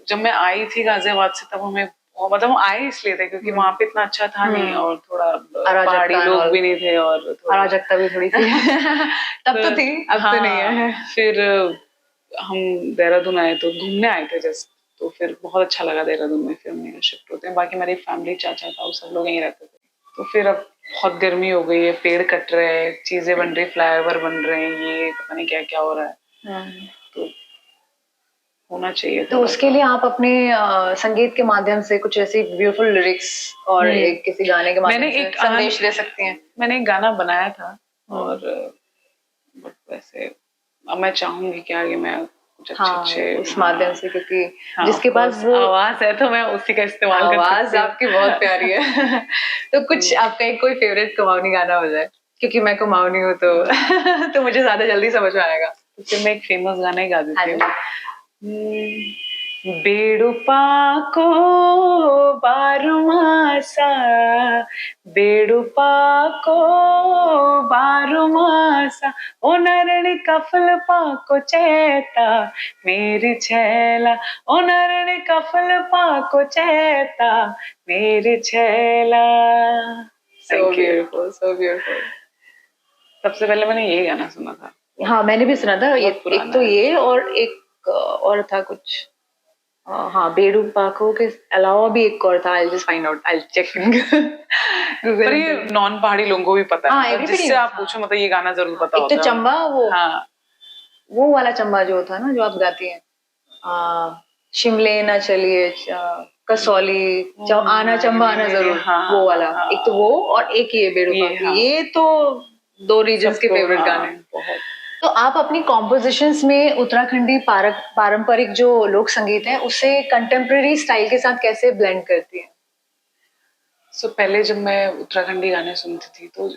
जब मैं आई थी गाजियाबाद से, तब हमें मतलब आए इसलिए थे क्योंकि वहाँ पे इतना अच्छा था नहीं, और थोड़ा पहाड़ी लोग भी नहीं थे, और अराजकता भी थोड़ी थी. तब तो थी, अब तो नहीं है. फिर हम देहरादून आए, तो घूमने आए थे जस्ट. तो फिर बहुत अच्छा लगा देहरादून में. फिर हम यहाँ शिफ्ट होते हैं. बाकी मेरी फैमिली, चाचा ताऊ सब लोग यहीं रहते थे. तो फिर अब बहुत गर्मी हो गई है, पेड़ कट रहे हैं, चीजें बन रही, फ्लाईओवर बन रहे हैं, ये पता नहीं क्या क्या हो रहा है, तो होना चाहिए तो थोड़ा उसके सा। लिए आप अपने संगीत के माध्यम से कुछ ऐसी ब्यूटीफुल लिरिक्स और एक किसी गाने के माध्यम मैंने से एक संदेश दे सकती हैं। मैंने एक गाना बनाया था, और बट वैसे अब मैं चाहूंगी कि आगे मैं कुछ अच्छे हाँ, अच्छे उस माध्यम से, क्योंकि हाँ, जिसके of पास course, वो आवाज है तो मैं उसी का इस्तेमाल कर आवाज सकती हूँ। आपकी बहुत प्यारी है। तो कुछ आपका एक कोई फेवरेट कुमाऊनी गाना हो जाए, क्योंकि मैं कुमाऊनी हूँ तो तो मुझे ज्यादा जल्दी समझ में आएगा। तो फिर मैं एक फेमस गाना ही गा हाँ देती जी। हूँ। बेड़ुपाको बारुमासा, बेड़ुपाको बारुमासा, ओ नरणी कफल पाको चेता मेरी छैला, ओ नरणी कफल पाको चेता मेरी छैला। So thank you. Beautiful, so beautiful. सबसे पहले मैंने ये गाना सुना था, हाँ, मैंने भी सुना था ये। बहुत पुराना एक तो है। ये, और एक और था कुछ, हाँ, बेड़ू पाको के अलावा भी एक और था। I just find out, I check पर ये गूगल। नॉन पहाड़ी लोगों को भी पता हाँ, है, मतलब एवरीबडी। जिससे आप पूछो मतलब ये गाना जरूर पता एक तो होता है। चंबा, वो हाँ, वो वाला चंबा जो था ना, जो आप गाती हैं, शिमले ना चलिए, कसौली, आना चंबा आना जरूर, हाँ, वो वाला। हाँ, एक तो वो, और एक ये बेड़ू ये पाको, हाँ, ये तो दो रीजन्स के सबको फेवरेट हाँ, गाने। बहुत। तो आप अपनी कॉम्पोजिशंस में उत्तराखंडी पारंपरिक जो लोक संगीत है उसे कंटेम्प्रेरी स्टाइल के साथ कैसे ब्लेंड करती हैं? सो पहले जब मैं उत्तराखंडी गाने सुनती थी तो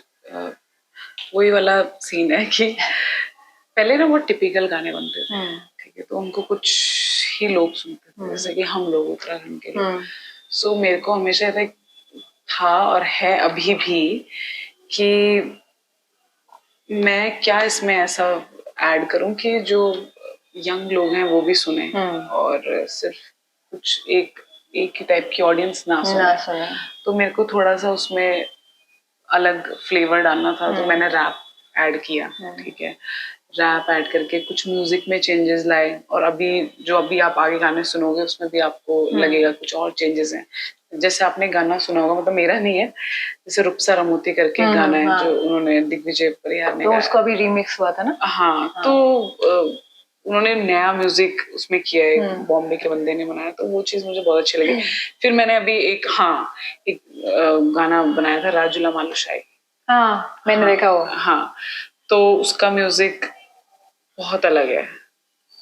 वही वाला सीन है कि पहले ना वो टिपिकल गाने बनते थे, ठीक है, तो उनको कुछ ही लोग सुनते थे, जैसे कि हम लोग उत्तराखंड के लोग। सो मेरे को हमेशा ऐसा था और है अभी भी कि मैं क्या इसमें ऐसा ऐड करूं कि जो यंग लोग हैं वो भी सुने, और सिर्फ कुछ एक एक ही टाइप की ऑडियंस ना सुने। तो मेरे को थोड़ा सा उसमें अलग फ्लेवर डालना था, तो मैंने रैप ऐड किया, ठीक है, रैप ऐड करके कुछ म्यूजिक में चेंजेस लाए, और अभी आप आगे गाने सुनोगे उसमें भी आपको लगेगा कुछ और चेंजेस हैं। जैसे आपने गाना सुना होगा, मतलब मेरा नहीं है, जैसे रुपसा रमोती करके गाना है जो उन्होंने दिग्विजय परिहार ने तो गाया, उसका भी रीमिक्स हुआ था ना। हाँ, तो उन्होंने नया म्यूजिक उसमें किया है, बॉम्बे के बंदे ने बनाया, तो वो चीज मुझे बहुत अच्छी लगी। फिर मैंने अभी एक गाना बनाया था, राजुला मालुशाही। हाँ, मैंने देखा वो। हाँ, तो उसका म्यूजिक बहुत अलग है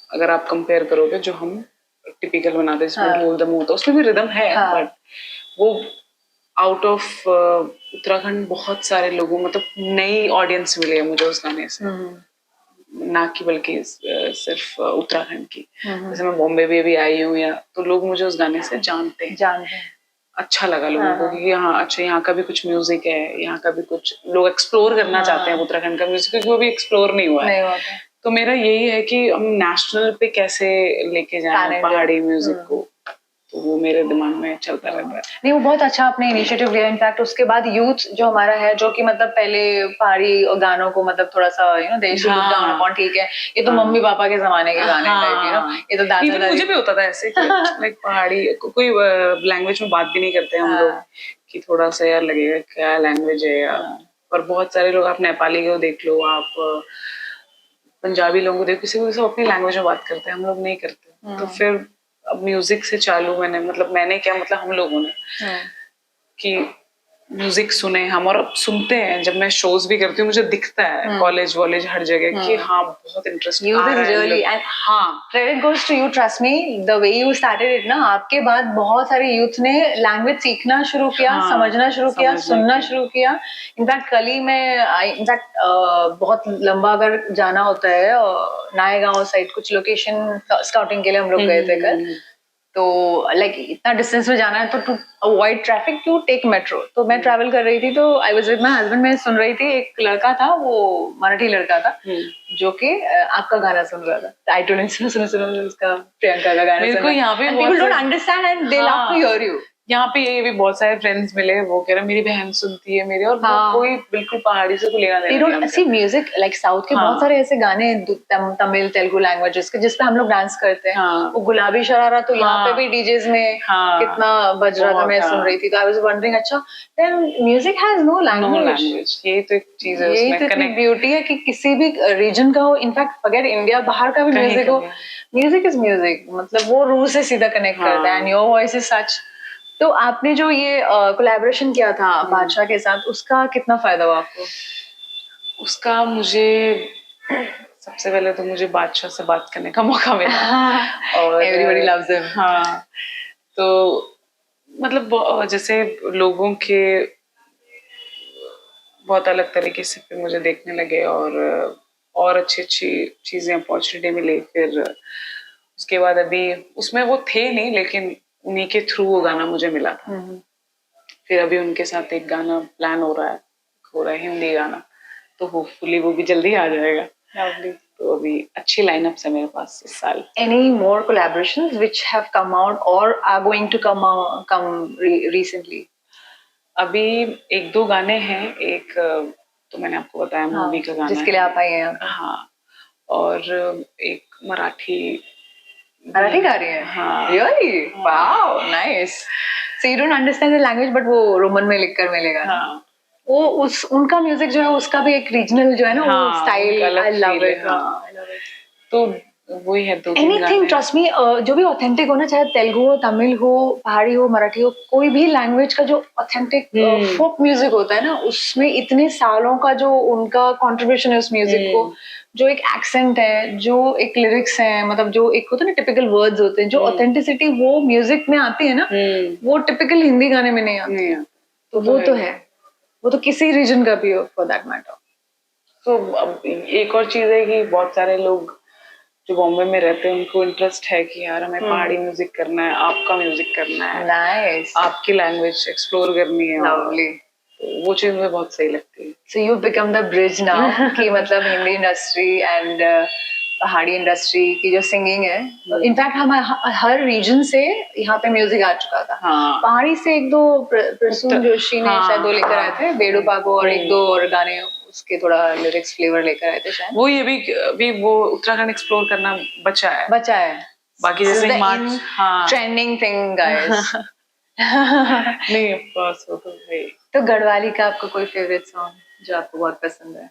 अगर आप कंपेयर करोगे जो हम टिपिकल बनाते हैं, जिसमें ढोल दम होता है, उसमें भी रिदम है, बट वो आउट ऑफ उत्तराखंड बहुत सारे लोगों, मतलब नई ऑडियंस मिली है मुझे उस गाने से, ना कि बल्कि सिर्फ उत्तराखंड की। जैसे मैं बॉम्बे भी अभी आई हूँ, या तो लोग मुझे उस गाने से जानते हैं। अच्छा लगा लोगों को कि हाँ, अच्छा, यहाँ का भी कुछ म्यूजिक है, यहाँ का भी कुछ लोग एक्सप्लोर करना चाहते हैं उत्तराखंड का म्यूजिक, क्योंकि वो भी एक्सप्लोर नहीं हुआ है। तो मेरा यही है कि हम नेशनल पे कैसे लेके जाएं पहाड़ी म्यूजिक को, तो वो मेरे दिमाग में चलता रहता है। नहीं, वो बहुत अच्छा आपने इनिशिएटिव लिया। इनफैक्ट उसके बाद यूथ जो हमारा है, जो कि मतलब पहले पहाड़ी गानों को मतलब थोड़ा सा they should look down upon, ठीक है, ये तो मम्मी पापा के जमाने के गाने टाइप, ये तो दादा दादी। मुझे भी होता था ऐसे कि लाइक पहाड़ी कोई लैंग्वेज में बात भी नहीं करते हम लोग, कि थोड़ा सा यार लगेगा क्या लैंग्वेज है यार। और बहुत सारे लोग, आप नेपाली को देख लो, आप पंजाबी लोगों को देखो, किसी को अपनी लैंग्वेज में बात करते हैं, हम लोग नहीं करते। तो फिर अब म्यूजिक से चालू मैंने क्या, मतलब हम लोगों ने कि म्यूजिक सुने हम, और अब सुनते हैं। जब मैं शोज भी करती हूँ मुझे दिखता है कॉलेज वॉलेज हर जगह कि हाँ, बहुत इंटरेस्ट आ रहा है really, and हाँ, credit goes to you, trust me, the way you started it ना, आपके बाद बहुत सारे यूथ ने लैंग्वेज सीखना शुरू किया, समझना शुरू किया, सुनना शुरू किया। इनफैक्ट कल ही मैं बहुत लंबा अगर जाना होता है, नायगांव साइड कुछ लोकेशन स्काउटिंग के लिए हम लोग गए थे कल। तो लाइक इतना डिस्टेंस में जाना है, तो to avoid traffic to take metro. तो मैं ट्रैवल कर रही थी, तो I was with my husband, मैं सुन रही थी, एक लड़का था, वो मराठी लड़का था, जो कि आपका गाना सुन रहा था। आई टोल्ड हिम सुनो सुनो सुनो, उसका प्रियंका का गाना मेरे को यहाँ पे people don't understand and they love to hear you. यहाँ पे ये भी बहुत सारे फ्रेंड्स मिले, वो कह रहे मेरी बहन सुनती है मेरे, और वो हाँ। कोई बिल्कुल पहाड़ी से कोई लेना They देना नहीं don't उनका। see music like साउथ के हाँ। बहुत सारे ऐसे गाने हैं तमिल तेलुगु लैंग्वेजेस के जिसपे हम लोग डांस करते हैं। हाँ। वो गुलाबी शरारा तो यहाँ पे हाँ। भी डीजेस में हाँ। कितना बज रहा था, बहुत, मैं हाँ। सुन रही थी, तो आई वाज वंडरिंग अच्छा then music has no no language. Language, यही तो एक चीज है यही उसमें, तो इतनी कनेक्ट ब्यूटी है कि किसी भी रीजन का हो, इनफैक्ट अगर इंडिया बाहर का भी कहीं म्यूजिक का हो, भी। म्यूजिक इज म्यूजिक, मतलब वो रूह से सीधा कनेक्ट करता है, हाँ। And your voice is such. तो आपने जो ये कोलैबोरेशन किया था बादशाह के साथ, उसका कितना फायदा हुआ आपको? उसका मुझे सबसे पहले तो मुझे बादशाह से बात करने का मौका मिला। और एवरीबॉडी लव्स हिम। हाँ, तो मतलब जैसे लोगों के बहुत अलग तरीके से फिर मुझे देखने लगे, और अच्छी अच्छी चीजें अपॉर्चुनिटी मिली। फिर उसके बाद अभी उसमें वो थे नहीं, लेकिन उन्हीं के थ्रू वो गाना मुझे मिला था। फिर अभी उनके साथ एक गाना प्लान हो रहा है हिंदी गाना, तो होपफुली वो भी जल्दी आ जाएगा। तो अभी अच्छी लाइनअप्स है मेरे पास इस साल। Any more collaborations which have come out or are going to come recently? अभी एक दो गाने हैं, एक तो मैंने आपको बताया मूवी का गाना जिसके लिए आप आई हैं यहाँ पे। हाँ, और एक मराठी गा रही हैं? हाँ। Really? Wow, nice. So you don't understand the language, but वो रोमन में लिखकर मिलेगा ना? हाँ, वो उनका म्यूजिक जो है उसका भी एक रीजनल जो है ना, वो हाँ, स्टाइल, उनका अलग आई लव feel है, इट। हाँ। I love it. तो वही है, दो तीन एनीथिंग, गाने। ट्रस्ट मी, जो भी ऑथेंटिक हो ना, चाहे तेलुगु हो, तमिल हो, पहाड़ी हो, मराठी हो, कोई भी लैंग्वेज का जो ऑथेंटिक फोक म्यूजिक होता है ना, उसमें इतने सालों का जो उनका कंट्रीब्यूशन है उस म्यूजिक को, जो एक एक्सेंट है, जो एक लिरिक्स है, मतलब जो एक होता है ना टिपिकल वर्ड्स होते हैं, जो ऑथेंटिसिटी वो म्यूजिक में आती है ना, वो टिपिकल हिंदी गाने में नहीं आती। तो वो तो है, वो तो किसी रीजन का भी हो फॉर दैट मैटर। तो अब एक और चीज है कि बहुत सारे लोग जो बॉम्बे में रहते हैं उनको इंटरेस्ट है कि यार हमें पहाड़ी म्यूजिक करना है, आपका म्यूजिक करना है, नाइस, आपकी लैंग्वेज एक्सप्लोर करनी है। लवली। तो वो चीज मुझे बहुत सही लगती है। So you've become the bridge now कि मतलब हिंदी इंडस्ट्री एंड पहाड़ी इंडस्ट्री की जो सिंगिंग है, इनफैक्ट हम हर रीजन से यहाँ पे म्यूजिक आ चुका था। हाँ। पहाड़ी से एक दो प्रसून जोशी ने शायद वो लेकर आए थे, बेडू पागो, और एक दो और गाने उसके थोड़ा लिरिक्स फ्लेवर लेकर आए थे शायद। वो ये भी वो उत्तराखंड एक्सप्लोर करना बचा है। बाकी जैसे ट्रेंडिंग थिंग गाइस। नहीं, ऑफ कोर्स वो तो है। तो गढ़वाली का आपका कोई फेवरेट सॉन्ग जो आपको बहुत पसंद है?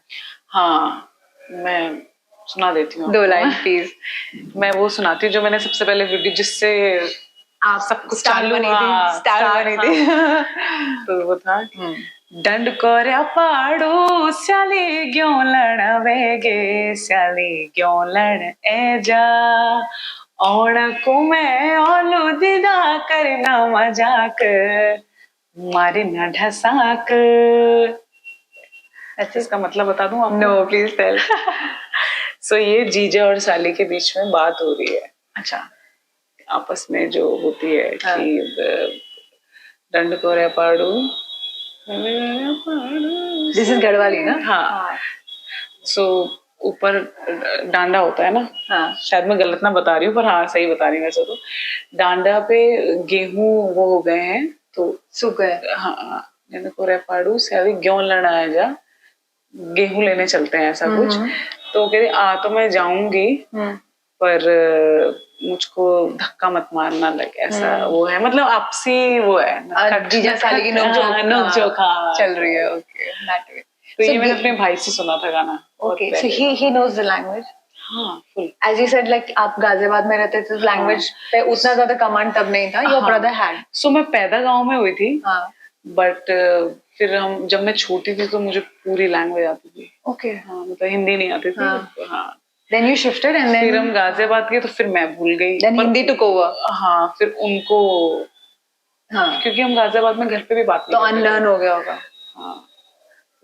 हाँ, मैं सुना देती हूँ। 2 लाइन प्लीज। मैं वो सुनाती हूँ जो मैंने सबसे पहले वीडियो जिससे आप सब कुछ स्टार चालू बनी थी, स्टार बनी थी। तो वो था डंड कोर्या पाड़ू स्याली क्यों लड़ वेगे, स्याली क्यों लड़ ए जा, औण को मैं ओलू दीदा करना मजाक, मारे न ढसाक। अच्छा, इसका मतलब बता दूं आपको? No please tell. सो ये जीजा और साली के बीच में बात हो रही है। अच्छा, आपस में जो होती है कि डंड कोर्या पाड़ू, दिस इज गढ़वाली ना? हाँ। सो ऊपर डांडा होता है ना, हाँ। शायद मैं गलत ना बता रही हूँ, पर हाँ सही बता रही हूँ वैसे तो। डांडा पे गेहूं वो हो गए हैं, तो सूख गए। हाँ, डंड कोर्या पाड़ू स्याली क्यों लड़ा है जा, गेहूं लेने चलते हैं ऐसा कुछ। तो कह रही आ तो मैं जाऊंगी, पर मुझको धक्का मत मारना लगे, ऐसा वो है, मतलब आपसी वो है, जीजा साली की नोकझोंक चल रही है। Okay, that way. तो ये मैंने अपने भाई से सुना था गाना। Okay, so he knows the language. हाँ, full. As you said, like आप गाजियाबाद में रहते थे, लैंग्वेज पे उतना ज्यादा कमांड तब नहीं था। Your brother had. सो मैं पैदा गांव में हुई थी, हाँ, बट फिर जब मैं छोटी थी तो मुझे पूरी लैंग्वेज आती थी। ओके। हाँ, मतलब हिंदी नहीं आती थी। हाँ। Then you shifted and then फिर हम गाजियाबाद गए तो फिर मैं भूल गई। Then Hindi took over। हाँ, फिर उनको, हाँ, क्योंकि हम गाजियाबाद में घर पे भी बात तो अनलर्न हो गया होगा। हाँ,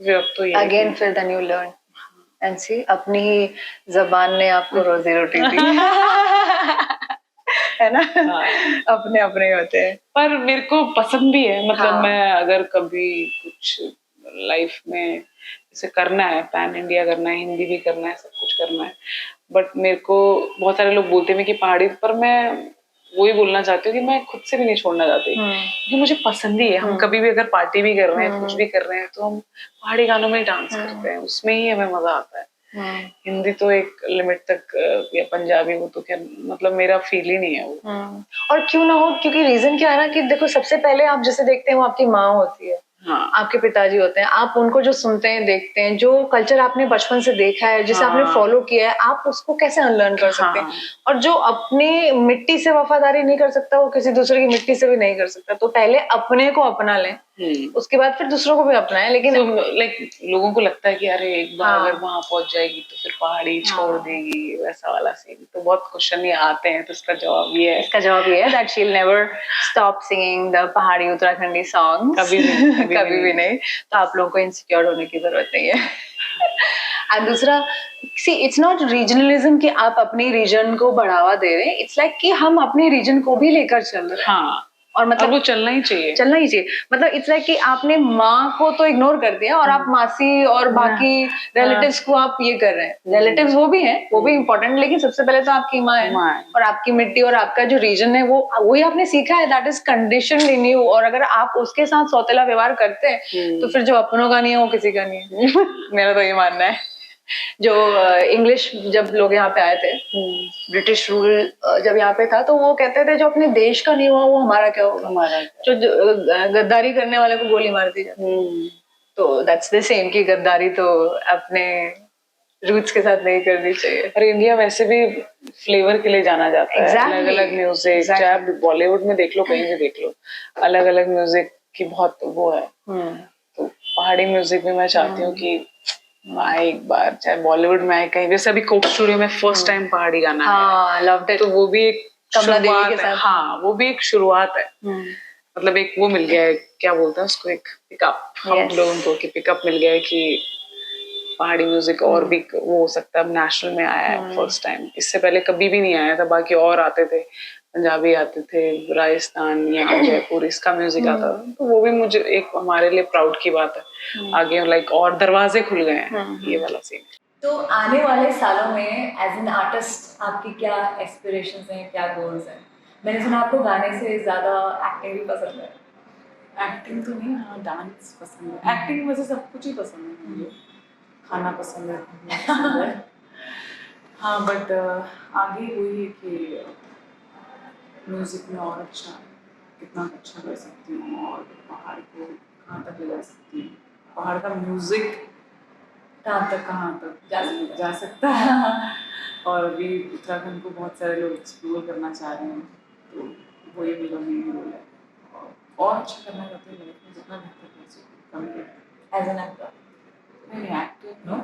फिर अब तो ये अगेन फिर then you learn and see, अपनी ही जबान ने आपको रोजी रोटी दी। है ना? अपने अपने होते हैं, पर मेरे को पसंद भी है, मतलब हाँ। मैं अगर कभी कुछ लाइफ में जैसे करना है, पैन इंडिया करना है, हिंदी भी करना है, सब कुछ करना है, बट मेरे को बहुत सारे लोग बोलते हैं कि पहाड़ी, पर मैं वही बोलना चाहती हूँ कि मैं खुद से भी नहीं छोड़ना चाहती, क्योंकि मुझे पसंद ही है। हम कभी भी अगर पार्टी भी कर रहे हैं, कुछ भी कर रहे हैं, तो हम पहाड़ी गानों में ही डांस करते हैं, उसमें ही हमें मजा आता है। हिंदी तो एक लिमिट तक, या पंजाबी, वो तो क्या, मतलब मेरा फील ही नहीं है वो। और क्यों ना हो, क्योंकि रीजन क्या है ना कि देखो, सबसे पहले आप जिसे देखते हैं वो आपकी माँ होती है, हाँ, आपके पिताजी होते हैं, आप उनको जो सुनते हैं, देखते हैं, जो कल्चर आपने बचपन से देखा है, जिसे आपने फॉलो किया है, आप उसको कैसे अनलर्न कर सकते हैं? और जो अपनी मिट्टी से वफादारी नहीं कर सकता, वो किसी दूसरे की मिट्टी से भी नहीं कर सकता। तो पहले अपने को अपना लें, उसके बाद फिर दूसरों को भी अपनाएं। लेकिन लाइक लोगों को लगता है कि अरे एक बार अगर वहां पहुंच जाएगी तो फिर पहाड़ी छोड़ देगी, वैसा वाला सीन। तो बहुत क्वेश्चन ये आते हैं, तो इसका जवाब ये है that she'll never stop singing the पहाड़ी उत्तराखंडी songs, कभी भी नहीं। तो आप लोगों को इनसिक्योर होने की जरूरत नहीं है। और दूसरा, see, it's not regionalism कि आप अपनी रीजन को बढ़ावा दे रहे हैं, it's like कि हम अपने रीजन को भी लेकर चल रहे हैं। हाँ, और मतलब वो चलना ही चाहिए। मतलब इट्स लाइक कि आपने माँ को तो इग्नोर कर दिया और आप मासी और बाकी रिलेटिव्स को आप ये कर रहे हैं। रिलेटिव्स वो भी हैं, वो भी इम्पोर्टेंट, लेकिन सबसे पहले तो आपकी माँ है और आपकी मिट्टी और आपका जो रीजन है, वो वही आपने सीखा है, that is conditioned in you. और अगर आप उसके साथ सौतेला व्यवहार करते हैं तो फिर जो अपनों का नहीं है वो किसी का नहीं है। मेरा तो ये मानना है। जो इंग्लिश जब लोग यहाँ पे आए थे, ब्रिटिश रूल जब यहाँ पे था, तो वो कहते थे जो अपने देश का नहीं हुआ वो हमारा क्या होगा। जो गद्दारी करने वाले को गोली मार दी जाती। तो दैट्स द सेम कि गद्दारी तो अपने रूट्स के साथ नहीं करनी चाहिए। और इंडिया वैसे भी फ्लेवर के लिए जाना जाता है। अलग अलग म्यूजिक, चाहे आप बॉलीवुड में देख लो, कहीं भी देख लो, अलग अलग म्यूजिक की बहुत वो है। तो पहाड़ी म्यूजिक भी मैं चाहती हूँ कि आए एक बार, चाहे बॉलीवुड में आए, कहीं जैसे अभी कोक स्टूडियो में फर्स्ट टाइम पहाड़ी गाना है, तो वो भी एक शुरुआत है। हाँ, वो भी एक शुरुआत है। मतलब एक वो मिल गया है, क्या बोलते हैं उसको, एक पिकअप हम लोगों को, कि पिकअप मिल गया है कि पहाड़ी म्यूजिक और भी वो हो सकता है। अब नेशनल में आया है फर्स्ट टाइम, इससे पहले कभी भी नहीं आया था। बाकी और आते थे, पंजाबी आते थे, राजस्थान या जयपुर, इसका म्यूजिक आता था। तो वो भी मुझे एक हमारे लिए प्राउड की बात है। आगे लाइक और दरवाजे खुल गए हैं, ये वाला सीन। तो आने वाले सालों में एज एन आर्टिस्ट आपकी क्या एस्पिरेशंस हैं, क्या गोल्स हैं? मैंने सुना आपको गाने से ज्यादा एक्टिंग भी पसंद है। एक्टिंग तो नहीं, हाँ डांस पसंद है। एक्टिंग वैसे सब कुछ ही पसंद है मुझे, खाना पसंद है। हाँ, बट आगे वही है कि म्यूजिक में और अच्छा, कितना अच्छा कर सकती हूँ, और पहाड़ को कहाँ तक ले जा सकती हूँ, पहाड़ का म्यूजिक कहाँ तक जा सकता है। और अभी उत्तराखंड को बहुत सारे लोग एक्सप्लोर करना चाह रहे हैं, तो वही मेरा मेन रोल है। और अच्छा करना चाहते हैं लाइफ में, जितना बेहतर कर सकते हैं। एज एन एक्टर नहीं, एक्टर नो,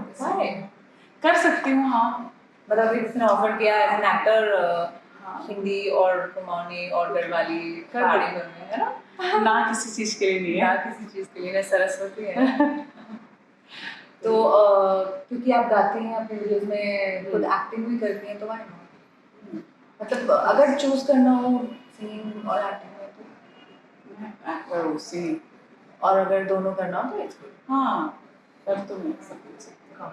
कर सकती हूँ। हाँ, मतलब अभी किसी ने ऑफर किया एज एन एक्टर, हिंदी और कुमाऊनी और गढ़वाली पहाड़ी फिल्में, है ना? ना किसी चीज के लिए नहीं है, ना किसी चीज के लिए, सरस्वती है। तो क्योंकि आप गाती हैं अपने वीडियोस में, खुद एक्टिंग भी करती हैं, तो व्हाई नॉट? मतलब अगर चूज करना हो सिंगिंग और एक्टिंग में, तो एक्टर हो, सिंगिंग, और अगर दोनों करना हो तो इट्स गुड। हाँ, कर तो मैं सब कुछ सकती हूँ,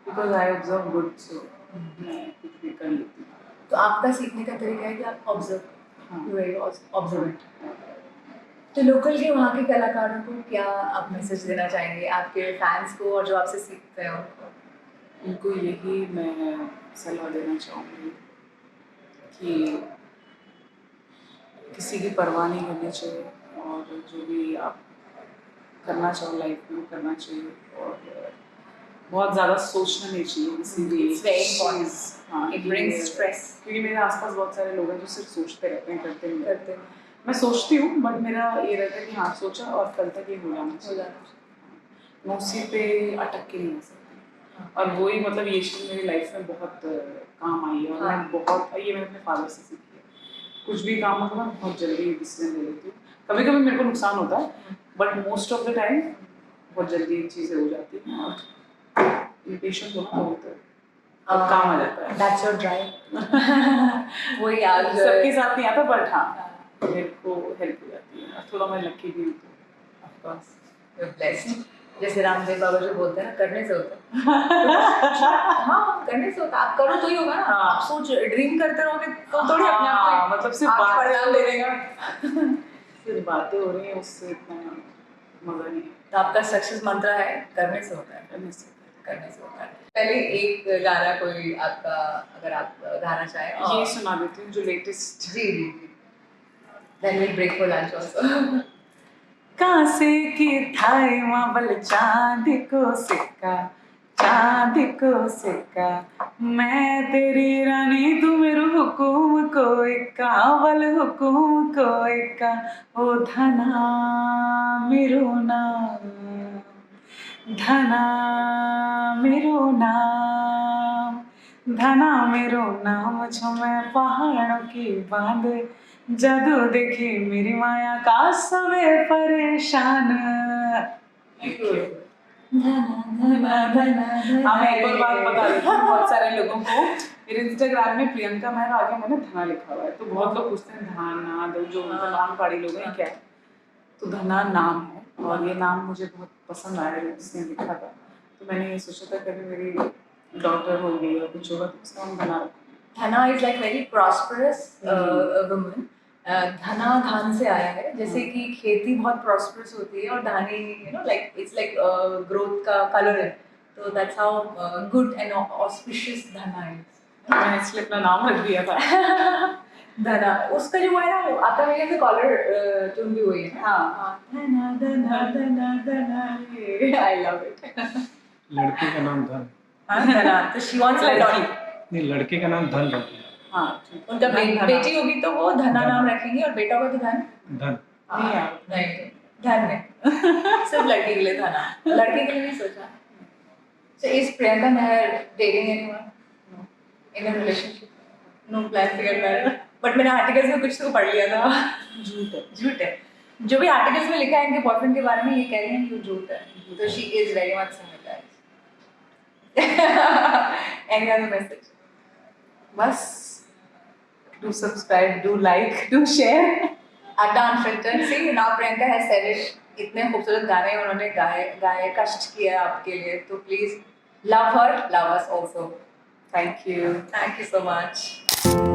बिकॉज आई ऑब्जर्व गुड, सो मैं कुछ भी कर लेती हूँ। तो आपका सीखने का तरीका है कि आप ऑब्जर्वेंट। तो लोकल के वहाँ के कलाकारों को क्या आप मैसेज देना चाहेंगे, आपके फैंस को और जो आपसे सीखते हैं उनको? उनको यही मैं सलाह देना चाहूँगी कि किसी की परवाह नहीं करनी चाहिए, और जो भी आप करना चाहो लाइफ में करना चाहिए, और बहुत ज़्यादा सोचना नहीं चाहिए किसी भी चीज़। हाँ, इट ब्रिंग्स स्ट्रेस। क्योंकि मेरे आसपास बहुत सारे लोग हैं जो सिर्फ सोचते रहते हैं, करते नहीं। मैं सोचती हूँ, बट मेरा ये रहता है कि हाँ सोचा और कल तक ये हो जाना चाहिए। मैं उसी पे अटक के नहीं रह सकती, और वही मतलब ये चीज़ मेरी लाइफ में बहुत काम आई है। और मैं बहुत, ये मैंने अपने फादर से सीखी है, कुछ भी काम मतलब मैं बहुत जल्दी डिसीजन ले लेती हूँ। कभी कभी मेरे को नुकसान होता है, but most of the time बहुत जल्दी चीज़ें हो जाती हैं, और इम्पेशेंट होना बहुत और काम आ जाता है। That's your drive। वही आज सबके साथ नहीं आता, बट हाँ मेरे को हेल्प हो जाती है, और थोड़ा मैं लकी भी हूँ, तो ऑफ कोर्स you're blessed। जैसे रामदेव बाबा जो बोलते हैं ना, करने से होता है। हाँ, करने से होता है। आप करो तो ही होगा ना। हाँ। आप सोच ड्रीम करते रहोगे तो थोड़ी अपने आप हाँ, को मतलब सिर्फ आगे बातें परिणाम दे देगा। सिर्फ बातें हो रही हैं, उससे इतना मजा नहीं है। तो आपका सक्सेस मंत्र है करने से होता है। करने से। करने से होता है। पहले एक गाना कोई आपका, अगर आप गाना चाहें। ये सुना देती हूँ जो लेटेस्ट। जी जी जी। Then we'll break for lunch also. कांसे की थाई मावल चांद को सिक्का, चांद को सिक्का, मैं तेरी रानी तू मेरू हुकुम को इक्का, वल हुकुम को इक्का, ओ धना मेरो नाम, धना मेरो नाम, धना मेरो नाम, जो मैं पहाड़ों की बांध, जादू देखी मेरी माया का सबे परेशान। हाँ, मैं एक और बात बता देती हूँ बहुत सारे लोगों को, मेरे इंस्टाग्राम में प्रियंका महर आगे मैंने धना लिखा हुआ है, तो बहुत लोग पूछते हैं धाना, जो नॉन पहाड़ी लोग हैं क्या है, तो धना नाम है, और ये नाम मुझे बहुत पसंद आया जिसने लिखा था, तो मैंने ये सोचा था कभी मेरी डॉटर होगी या कुछ होगा तो उसका नाम धना रखूंगी। धना is like very prosperous woman. धना धान से आया है, जैसे कि खेती बहुत प्रॉस्परस होती है और धानी लाइक इट्स लाइक ग्रोथ का कलर है, तो that's how good and auspicious धना इज। मैंने इसलिए अपना नाम रख दिया था। धना उसका जो है ना, वो आता मेरे से कॉलर ट्यून भी हुई है। हाँ, धना धना धना धना, आई लव इट। लड़के का नाम धन। हाँ, धना, तो शी वांट्स लाइक डॉली। नहीं, लड़के का नाम धन रखना। हाँ, ठीक। उनका धना। बेटी होगी तो वो धना नाम रखेंगे और बेटा होगा तो धन। धन। नहीं यार। नहीं, धन नहीं। सिर्फ लड़की के लिए धना, लड़के के लिए नहीं सोचा। So is Priyanka Nair dating anyone? No. In a relationship? No plan to get married. But मैंने आर्टिकल्स में कुछ तो पढ़ लिया था। झूठ है। झूठ है। जो भी आर्टिकल्स में लिखा है इनके बॉयफ्रेंड के बारे में, ये कह रही हैं कि वो झूठ है। तो she is very much single, guys. Any other message? बस do subscribe, do like, do share. Adda Unfiltered. See, now Priyanka has said it. इतने खूबसूरत गाने उन्होंने गाए कष्ट किया है आपके लिए, तो please love her, love us also. Thank you. Thank you so much.